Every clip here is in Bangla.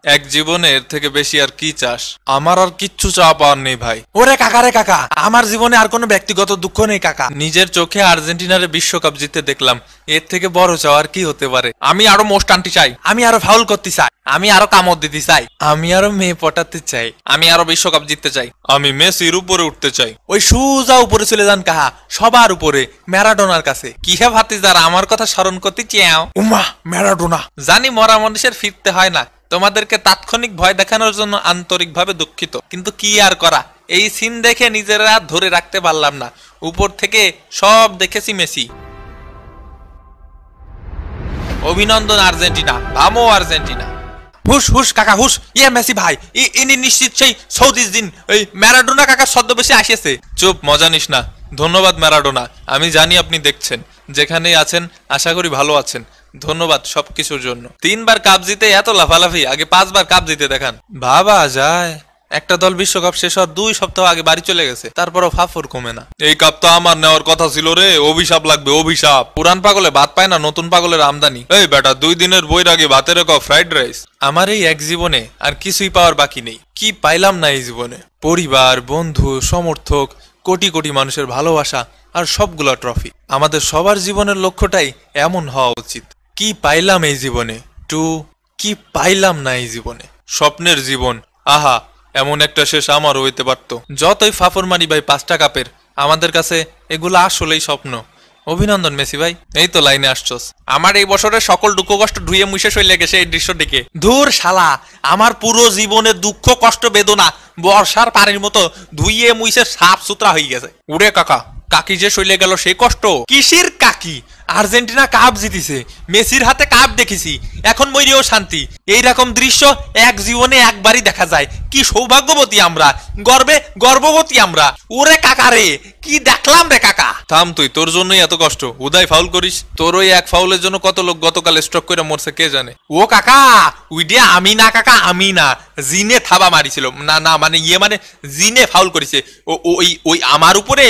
এক জীবনে এর থেকে বেশি আর কি চাস? আমার আর কিচ্ছু চাওয়া পাওয়ার নেই ভাই। ওরে কাকা রে কাকা, আমার জীবনে আর কোনো ব্যক্তিগত দুঃখ নেই কাকা। নিজের চোখে আর্জেন্টিনারে বিশ্বকাপ জিততে দেখলাম, এর থেকে বড় চাওয়ার কি হতে পারে? আমি আরো মোস্ট আনতে চাই, আমি আরো ফাউল করতে চাই, আমি আরো কামড় দিতে চাই, আমি আরো মেয়ে পটাতে চাই, আমি আরো বিশ্বকাপ জিততে চাই, আমি মেসির উপরে উঠতে চাই। ওই সুজা উপরে চলে যান কাহা, সবার উপরে, ম্যারাডোনার কাছে। কি হে ভাতিজার, আমার কথা স্মরণ করতে চাও? উমা ম্যারাডোনা। জানি মরা মানুষের ফিরতে হয় না, তোমাদেরকে তাৎক্ষণিক ভয় দেখানোর জন্য আন্তরিকভাবে দুঃখিত, কিন্তু কি আর করা, এই সিন দেখে নিজেরা ধরে রাখতে পারলাম না। উপর থেকে সব দেখেছি মেসি। অভিনন্দন আর্জেন্টিনা, ভামো আর্জেন্টিনা। হুশ হুশ কাকা হুশ, ইয়ে মেসি ভাই, ইনি নিশ্চিত সেই সৌদিস দিন ওই ম্যারাডোনা কাকা ছদ্মবেশে আসিয়েছে। চুপ, মজা নিস না। ধন্যবাদ ম্যারাডোনা, আমি জানি আপনি দেখছেন, যেখানেই আছেন আশা করি ভালো আছেন। ধন্যবাদ সবকিছুর জন্য। 3 বার কাপ জিতে এত লাফালাফি, আগে 5 বার কাপ জিতে দেখান। ভাবা যায় একটা দল বিশ্বকাপ শেষ হওয়ার 2 সপ্তাহ আগে বাড়ি চলে গেছে, তারপরও ফাফর কমে না। এই কাপ তো আমার নেওয়ার কথা ছিল রে, অভিশাপ লাগবে অভিশাপ। পুরান পাগলে ভাত পায় না, নতুন পাগলের আমদানি। এই বেটা, 2 দিনের বৈরাগে ভাতের এক ফ্রাইড রাইস। আমার এই এক জীবনে আর কিছুই পাওয়ার বাকি নেই। কি পাইলাম না এই জীবনে? পরিবার, বন্ধু, সমর্থক, কোটি কোটি মানুষের ভালোবাসা আর সবগুলা ট্রফি। আমাদের সবার জীবনের লক্ষ্যটাই এমন হওয়া উচিত। কি পাইলাম এই জীবনে? কি পাইলাম না এই জীবনে? স্বপ্নের জীবন, আহা, এমন একটা শেষ আমারও হইতে পারতো। যতই ফাফর মারি ভাই 5টা কাপের, আমাদের কাছে এগুলো আসলেই স্বপ্ন। অভিনন্দন মেসি ভাই, এই তো লাইনে আসছস। আমার এই বছরের সকল দুঃখ কষ্ট ধুয়ে মুছে চলে গেছে এই দৃশ্য দেখে। ধুর শালা, আমার পুরো জীবনের দুঃখ কষ্ট বেদনা বর্ষার পানির মতো ধুইয়ে মুছে সাফ সুতরা হয়ে গেছে। উড়ে কাকা, কাকি যে চলে গেল সেই কষ্ট। কিসের কাকি? আর্জেন্টিনা কাপ জিতেছে, মেসির হাতে কাপ দেখেছি, এখন মইরেও শান্তি। এইরকম দৃশ্য এক জীবনে একবারই দেখা যায়। কি সৌভাগ্যবতী আমরা, গর্ভবতী আমরা। ওরে কাকা রে, কি দেখলাম রে কাকা। থাম তুই, তোর জন্যই এত কষ্ট। উদয় ফাউল করিস, তোর ওই এক ফাউলের জন্য কত লোক গতকাল স্ট্রোক করে মরছে কে জানে। ও কাকা, উইডে আমি না কাকা, আমি না, জিনে থাবা মারিছিল না মানে মানে জিনে ফাউল করেছে। ওই আমার উপরে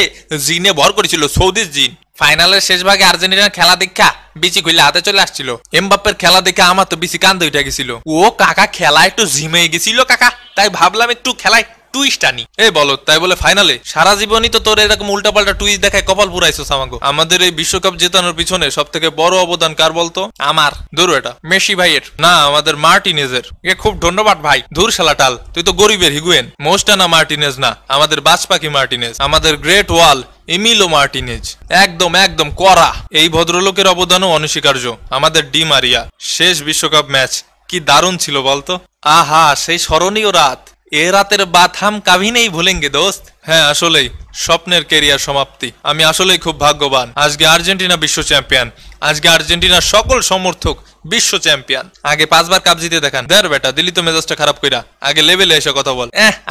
জিনে ভর করেছিল, সৌদির জিন। ফাইনালের শেষ ভাগে আর্জেন্টিনার খেলা দেখা বিচি খুললে হাতে চলে আসছিল। এমবাপ্পের খেলা দেখে আমার তো বিচি কান্দে উঠে গেছিল। ও কাকা, খেলা একটু ঝিমে গেছিল কাকা, তাই ভাবলাম একটু খেলায় টুইস্ট আনি। এ বলো, তাই বলে ফাইনালে? সারা জীবনই তো তোর এরকম উল্টাপাল্টা টুইস্ট দেখায় কপাল পুরাইছস আমাগো। আমাদের এই বিশ্বকাপ জেতানোর পিছনে সব থেকে বড় অবদান কার বলতো? আমার। ধুর, এটা মেসি ভাইয়ের না, আমাদের মার্টিনেজের। এ খুব ধন্যবাদ ভাই। ধুর শালা টাল, তুই তো গরিবের হিগুয়েন। মোস্টানা মার্টিনেজ না, আমাদের বাজপাখি মার্টিনেজ, আমাদের গ্রেট ওয়াল এমিলো মার্টিনেজ। একদম কড়া। এই ভদ্রলোকের অবদানও অনস্বীকার্য। আমাদের ডি মারিয়া। শেষ বিশ্বকাপ ম্যাচ কি দারুণ ছিল বলতো? আহা, সেই স্মরণীয় রাত। এ রাতের বাত হাম কাভি নেই ভুলেঙ্গে দোস্ত। হ্যাঁ, আসলেই স্বপ্নের কেরিয়ার সমাপ্তি। আমি আসলেই খুব ভাগ্যবান। আজকে আর্জেন্টিনা বিশ্ব চ্যাম্পিয়ন। আজকে আর্জেন্টিনার সকল সমর্থক বিশ্ব চ্যাম্পিয়ন। আগে 5 বার কাপ জিতে দেখান। দেখ বেটা, দিলি তো মেজাজটা খারাপ কইরা। আগে লেভেলে এসে কথা বল।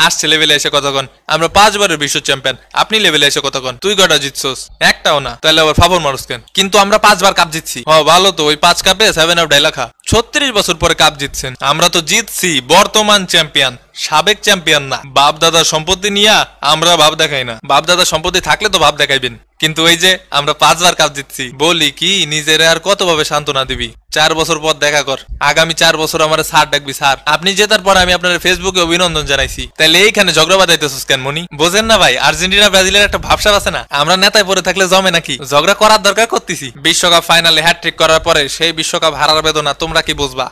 আসছে লেভেলে এসে কথা কন। আমরা 5 বারের বিশ্ব চ্যাম্পিয়ন, আপনি লেভেলে এসে কথা কন। তুই কটা জিতছস? একটাও না, তাহলে আবার ফাফর মানুষ কেন? কিন্তু আমরা 5 বার কাপ জিতছি। ভালো তো, ওই 5 কাপে 7 আপ ডাইলাখা। 36 বছর পরে কাপ জিতছেন। আমরা তো জিতছি বর্তমান চ্যাম্পিয়ন, সাবেক চ্যাম্পিয়ন না। বাপ দাদার সম্পত্তি নিয়ে আমরা ভাব দেখাই না। বাপ দাদার সম্পত্তি থাকলে তো ভাব দেখাইবেন, কিন্তু ওই যে আমরা 5 বার কাপ জিতছি। বলি কি, নিজের আর কত ভাবে সান্ত্বনা দিবি? 4 বছর পর দেখা কর। আগামী 4 বছর আমার স্যার ডাকবি স্যার। আপনি জেতার পর আমি আপনার ফেসবুকে অভিনন্দন জানাইছি, তাহলে এইখানে ঝগড়া বাঁধাইতেছিস কেন মনি? বোঝেন না ভাই, আর্জেন্টিনা ব্রাজিলের একটা ভাবসাব আছে না, আমরা নেতায় পরে থাকলে জমে নাকি? ঝগড়া করার দরকার করতেছি। বিশ্বকাপ ফাইনালে হ্যাটট্রিক করার পরে সেই বিশ্বকাপ হারার বেদনা তোমরা কি বুঝবা?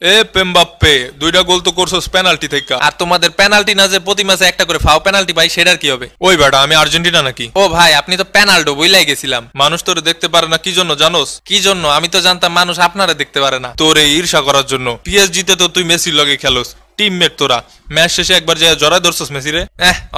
এমবাপ্পে 2টা গোল তো করছস পেনাল্টি থেকে। আর তোমাদের পেনাল্টি না যে প্রতি ম্যাচে একটা করে ফাও পেনাল্টি ভাই, সেটার কি হবে? ওই বেটা, আমি আর্জেন্টিনা নাকি? ও ভাই, আপনি তো পেনাল্টো বইলাই গেছিলাম। মানুষ তোরে দেখতে পারে না কি জন্য জানোস? কি জন্য? আমি তো জানতাম মানুষ আপনারে দেখতে পারে না। তোরে ঈর্ষা করার জন্য। পিএসজিতে তো তুই মেসির লগে খেলোস, টিমমেট তোরা। ম্যাচ শেষে একবার যায় জড়ায় ধরছস মেসি রে।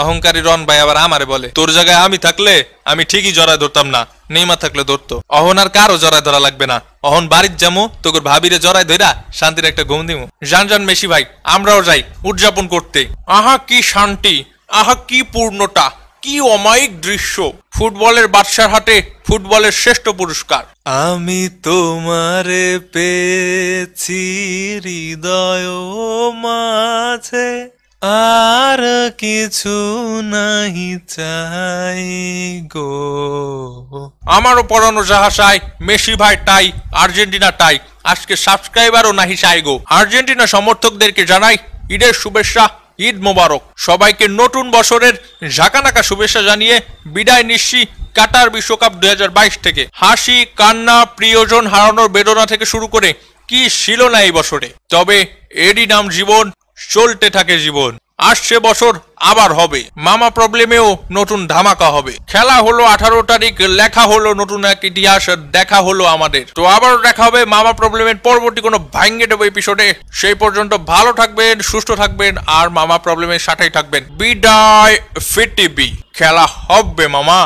অহংকারী রন ভাই আবার আমারে বলে। তোর জায়গায় আমি থাকলে আমি ঠিকই জড়ায় ধরতাম না, নেইমার থাকলে ধরতো। অহন আর কারো জড়ায় ধরা লাগবে না। অহন বাড়ির যামু, তোর ভাবিরে জড়ায় ধরা শান্তির একটা ঘুম দিমু। জান মেসি ভাই, আমরাও যাই উদযাপন করতে। আহা কি শান্তি, আহা কি পূর্ণতা, কি অমায়িক দৃশ্য। ফুটবলের বাদশার হাতে ফুটবলের শ্রেষ্ঠ পুরস্কার। আমি তোমারে পেয়েছি হৃদয় মাঝে, আর কিছু নাহি চাই গো। আমারও পড়ানো যাহা চাই, মেসি ভাই টাই, আর্জেন্টিনা টাই। আজকে সাবস্ক্রাইবারও নাহি চাই গো। আর্জেন্টিনা সমর্থকদেরকে জানাই ঈদের শুভেচ্ছা, ঈদ মোবারক। সবাইকে নতুন বছরের ঝাঁকানাকা শুভেচ্ছা জানিয়ে বিদায় নিচ্ছি কাটার বিশ্বকাপ 2022 থেকে। হাসি, কান্না, প্রিয়জন হারানোর বেদনা থেকে শুরু করে কি ছিল না এই বছরে, তবে এরই নাম জীবন, চলতে থাকে জীবন। আসছে বছর আবার হবে, মামা প্রবলেমেও নতুন ধামাকা হবে। খেলা হলো 18 তারিখ, লেখা হলো নতুন এক ইতিহাস, দেখা হলো আমাদের। তো আবারও দেখা হবে মামা প্রবলেমের পরবর্তী কোনো ভাঙ্গে দেবো এপিসোডে। সেই পর্যন্ত ভালো থাকবেন, সুস্থ থাকবেন, আর মামা প্রবলেমের সাথেই থাকবেন। বিদায় ফিটিবি, খেলা হবে মামা।